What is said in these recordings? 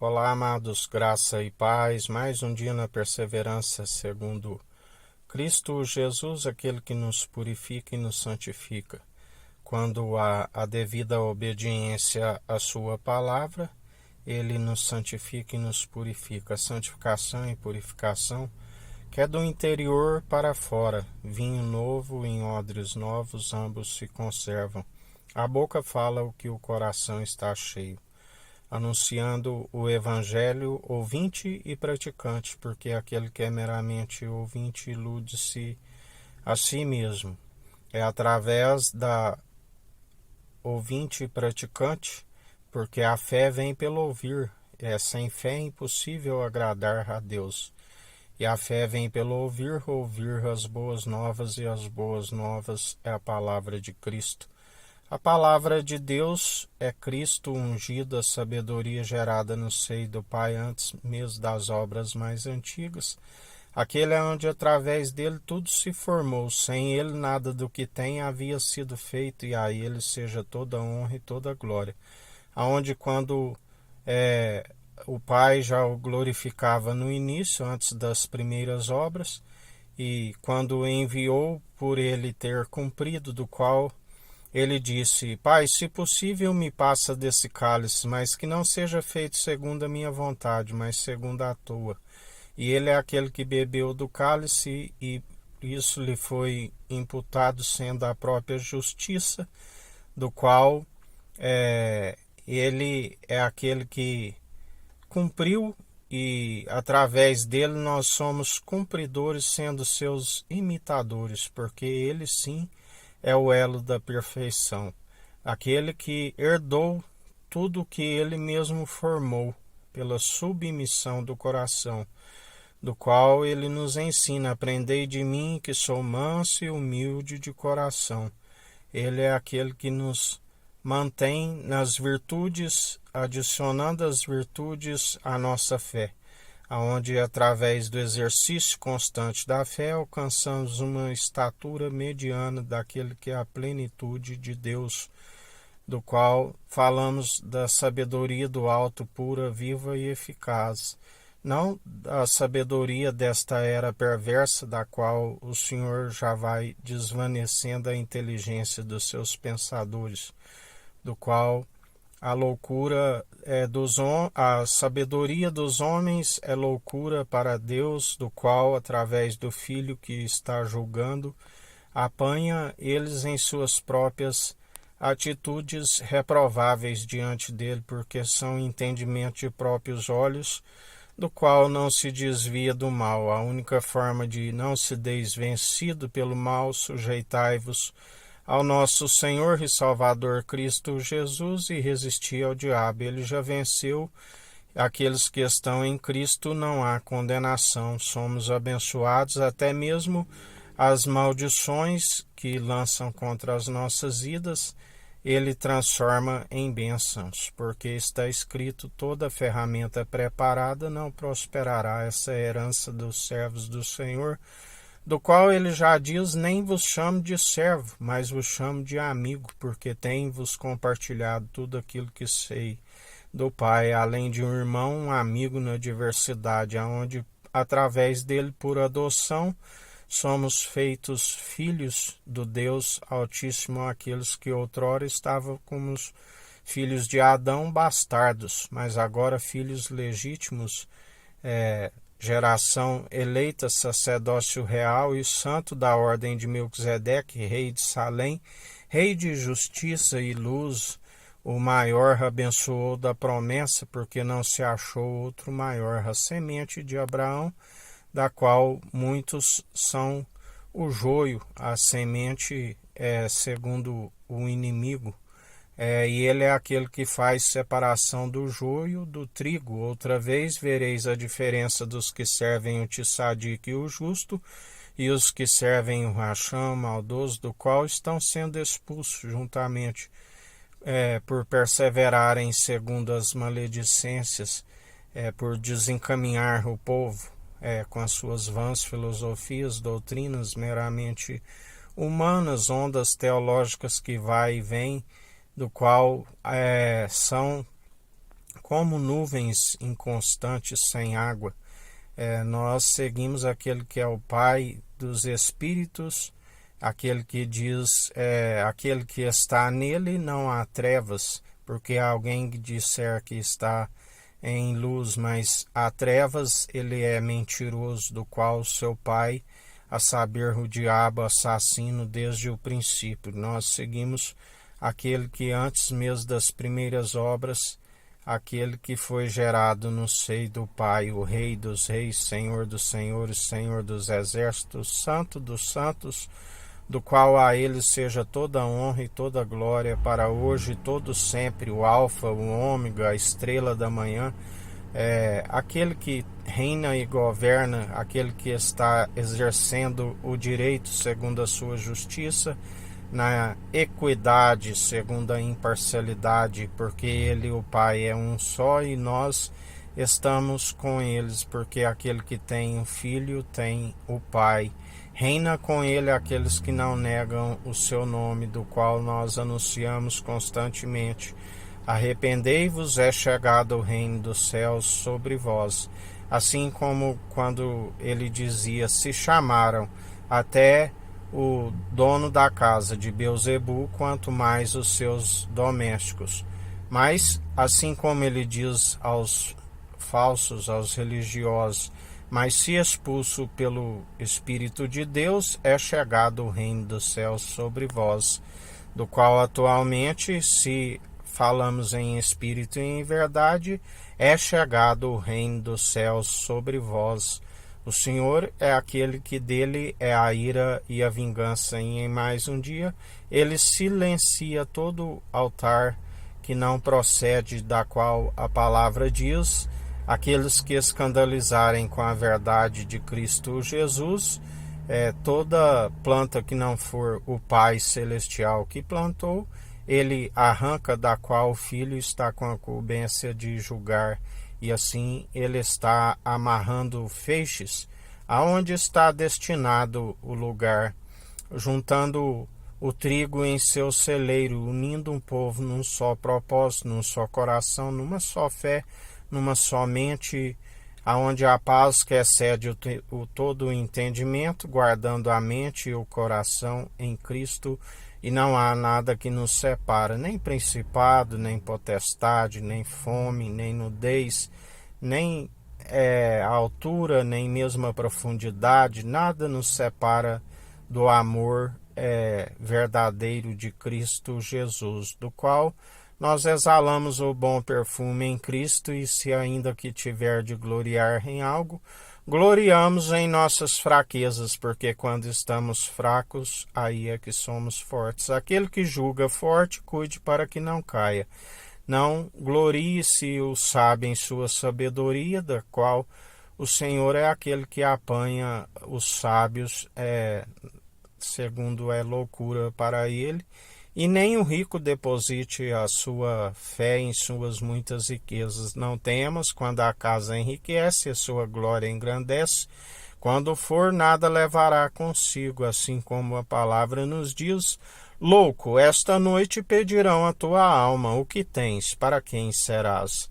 Olá, amados, graça e paz, mais um dia na perseverança segundo Cristo Jesus, aquele que nos purifica e nos santifica. Quando há a devida obediência à sua palavra, ele nos santifica e nos purifica. A santificação e purificação que é do interior para fora, vinho novo em odres novos, ambos se conservam. A boca fala o que o coração está cheio, anunciando o evangelho ouvinte e praticante, porque aquele que é meramente ouvinte ilude-se a si mesmo. É através da ouvinte e praticante, porque a fé vem pelo ouvir, sem fé é impossível agradar a Deus. E a fé vem pelo ouvir as boas novas, e as boas novas é a palavra de Cristo. A palavra de Deus é Cristo ungido, a sabedoria gerada no seio do Pai antes mesmo das obras mais antigas. Aquele é onde através dele tudo se formou, sem ele nada do que tem havia sido feito, e a ele seja toda honra e toda glória. Aonde quando o Pai já o glorificava no início, antes das primeiras obras, e quando o enviou por ele ter cumprido, do qual ele disse: Pai, se possível me passa desse cálice, mas que não seja feito segundo a minha vontade, mas segundo a tua. E ele é aquele que bebeu do cálice, e isso lhe foi imputado sendo a própria justiça, do qual ele é aquele que cumpriu, e através dele nós somos cumpridores, sendo seus imitadores, porque ele sim é o elo da perfeição, aquele que herdou tudo o que ele mesmo formou pela submissão do coração, do qual ele nos ensina: aprendei de mim, que sou manso e humilde de coração. Ele é aquele que nos mantém nas virtudes, adicionando as virtudes à nossa fé, aonde através do exercício constante da fé alcançamos uma estatura mediana daquele que é a plenitude de Deus, do qual falamos da sabedoria do alto, pura, viva e eficaz, não a sabedoria desta era perversa, da qual o Senhor já vai desvanecendo a inteligência dos seus pensadores, do qual a loucura a sabedoria dos homens é loucura para Deus, do qual, através do Filho que está julgando, apanha eles em suas próprias atitudes reprováveis diante dele, porque são entendimento de próprios olhos, do qual não se desvia do mal. A única forma de não se deis vencido pelo mal, sujeitai-vos ao nosso Senhor e Salvador Cristo Jesus e resistir ao diabo. Ele já venceu. Aqueles que estão em Cristo, não há condenação. Somos abençoados, até mesmo as maldições que lançam contra as nossas vidas, ele transforma em bênçãos, porque está escrito: toda ferramenta preparada não prosperará. Essa é a herança dos servos do Senhor, do qual ele já diz: nem vos chamo de servo, mas vos chamo de amigo, porque tenho-vos compartilhado tudo aquilo que sei do Pai, além de um irmão, um amigo na diversidade, aonde através dele, por adoção, somos feitos filhos do Deus Altíssimo, aqueles que outrora estavam como os filhos de Adão, bastardos, mas agora filhos legítimos, geração eleita, sacerdócio real e santo da ordem de Melquisedeque, rei de Salém, rei de justiça e luz. O maior abençoou da promessa, porque não se achou outro maior, a semente de Abraão, da qual muitos são o joio, a semente segundo o inimigo, e ele é aquele que faz separação do joio do trigo. Outra vez vereis a diferença dos que servem o tissadico e o justo, e os que servem o racham, maldoso, do qual estão sendo expulsos juntamente, por perseverarem segundo as maledicências, por desencaminhar o povo, com as suas vãs filosofias, doutrinas meramente humanas, ondas teológicas que vai e vem, do qual são como nuvens inconstantes sem água. Nós seguimos aquele que é o Pai dos Espíritos, aquele que diz, aquele que está nele não há trevas, porque alguém que disser que está em luz, mas há trevas, ele é mentiroso, do qual seu pai, a saber, o diabo, assassino desde o princípio. Nós seguimos aquele que antes mesmo das primeiras obras, aquele que foi gerado no seio do Pai, o Rei dos Reis, Senhor dos Senhores, Senhor dos Exércitos, Santo dos Santos, do qual a ele seja toda a honra e toda a glória para hoje e todo sempre, o Alfa, o Ômega, a estrela da manhã, aquele que reina e governa, aquele que está exercendo o direito segundo a sua justiça, na equidade segundo a imparcialidade, porque ele, o Pai, é um só e nós estamos com eles, porque aquele que tem o Filho tem o Pai. Reina com ele aqueles que não negam o seu nome, do qual nós anunciamos constantemente. Arrependei-vos, é chegado o reino dos céus sobre vós. Assim como quando ele dizia, se chamaram até o dono da casa de Beelzebu, quanto mais os seus domésticos. Mas, assim como ele diz aos falsos, aos religiosos, mas se expulso pelo Espírito de Deus, é chegado o reino dos céus sobre vós, do qual atualmente, se falamos em espírito e em verdade, é chegado o reino dos céus sobre vós. O Senhor é aquele que dele é a ira e a vingança, e em mais um dia ele silencia todo altar que não procede, da qual a palavra diz, aqueles que escandalizarem com a verdade de Cristo Jesus, toda planta que não for o Pai Celestial que plantou, ele arranca, da qual o Filho está com a incumbência de julgar, e assim ele está amarrando feixes, aonde está destinado o lugar, juntando o trigo em seu celeiro, unindo um povo num só propósito, num só coração, numa só fé, numa só mente, aonde a paz que excede o todo o entendimento, guardando a mente e o coração em Cristo, e não há nada que nos separa, nem principado, nem potestade, nem fome, nem nudez, nem a altura, nem mesmo a profundidade, nada nos separa do amor verdadeiro de Cristo Jesus, do qual nós exalamos o bom perfume em Cristo, e se ainda que tiver de gloriar em algo, gloriamos em nossas fraquezas, porque quando estamos fracos, aí é que somos fortes. Aquele que julga forte, cuide para que não caia. Não glorie-se o sábio em sua sabedoria, da qual o Senhor é aquele que apanha os sábios, segundo é loucura para ele, e nem o rico deposite a sua fé em suas muitas riquezas. Não temas quando a casa enriquece, a sua glória engrandece. Quando for, nada levará consigo, assim como a palavra nos diz: louco, esta noite pedirão a tua alma, o que tens, para quem serás?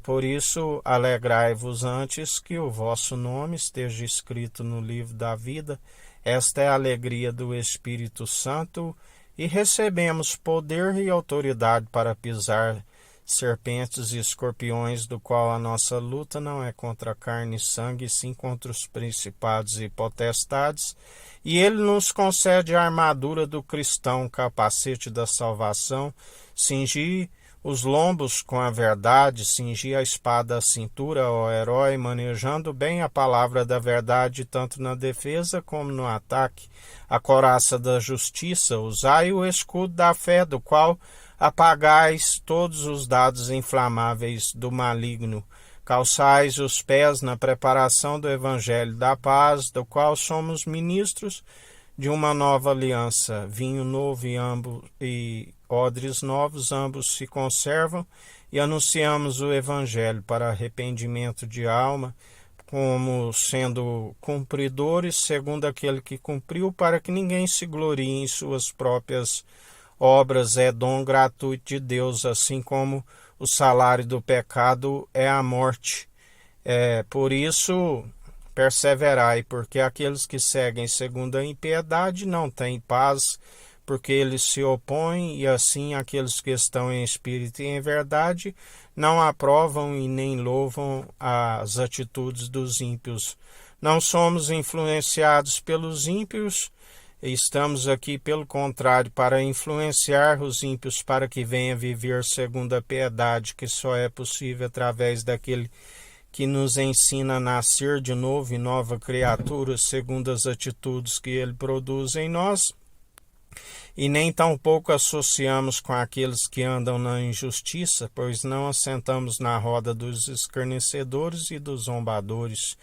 Por isso, alegrai-vos antes que o vosso nome esteja escrito no livro da vida. Esta é a alegria do Espírito Santo, e recebemos poder e autoridade para pisar serpentes e escorpiões, do qual a nossa luta não é contra carne e sangue, sim contra os principados e potestades. E ele nos concede a armadura do cristão, capacete da salvação, cingir os lombos com a verdade, cingir a espada à cintura, ó herói, manejando bem a palavra da verdade, tanto na defesa como no ataque, a couraça da justiça, usai o escudo da fé, do qual apagais todos os dados inflamáveis do maligno, calçais os pés na preparação do evangelho da paz, do qual somos ministros de uma nova aliança, vinho novo e odres novos, ambos se conservam, e anunciamos o evangelho para arrependimento de alma, como sendo cumpridores segundo aquele que cumpriu, para que ninguém se glorie em suas próprias obras. É dom gratuito de Deus, assim como o salário do pecado é a morte. Por isso, perseverai, porque aqueles que seguem segundo a impiedade não têm paz, porque eles se opõem, e assim aqueles que estão em espírito e em verdade não aprovam e nem louvam as atitudes dos ímpios. Não somos influenciados pelos ímpios, estamos aqui, pelo contrário, para influenciar os ímpios para que venham viver segundo a piedade, que só é possível através daquele que nos ensina a nascer de novo e nova criatura, segundo as atitudes que ele produz em nós. E nem tampouco associamos com aqueles que andam na injustiça, pois não assentamos na roda dos escarnecedores e dos zombadores.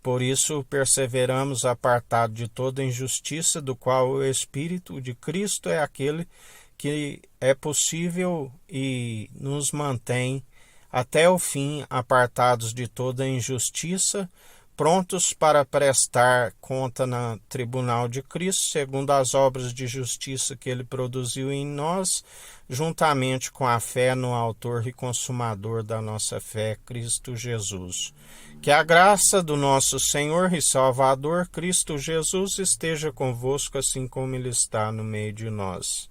Por isso perseveramos apartado de toda injustiça, do qual o Espírito de Cristo é aquele que é possível e nos mantém até o fim, apartados de toda injustiça, prontos para prestar conta no tribunal de Cristo, segundo as obras de justiça que ele produziu em nós, juntamente com a fé no autor e consumador da nossa fé, Cristo Jesus. Que a graça do nosso Senhor e Salvador, Cristo Jesus, esteja convosco, assim como ele está no meio de nós.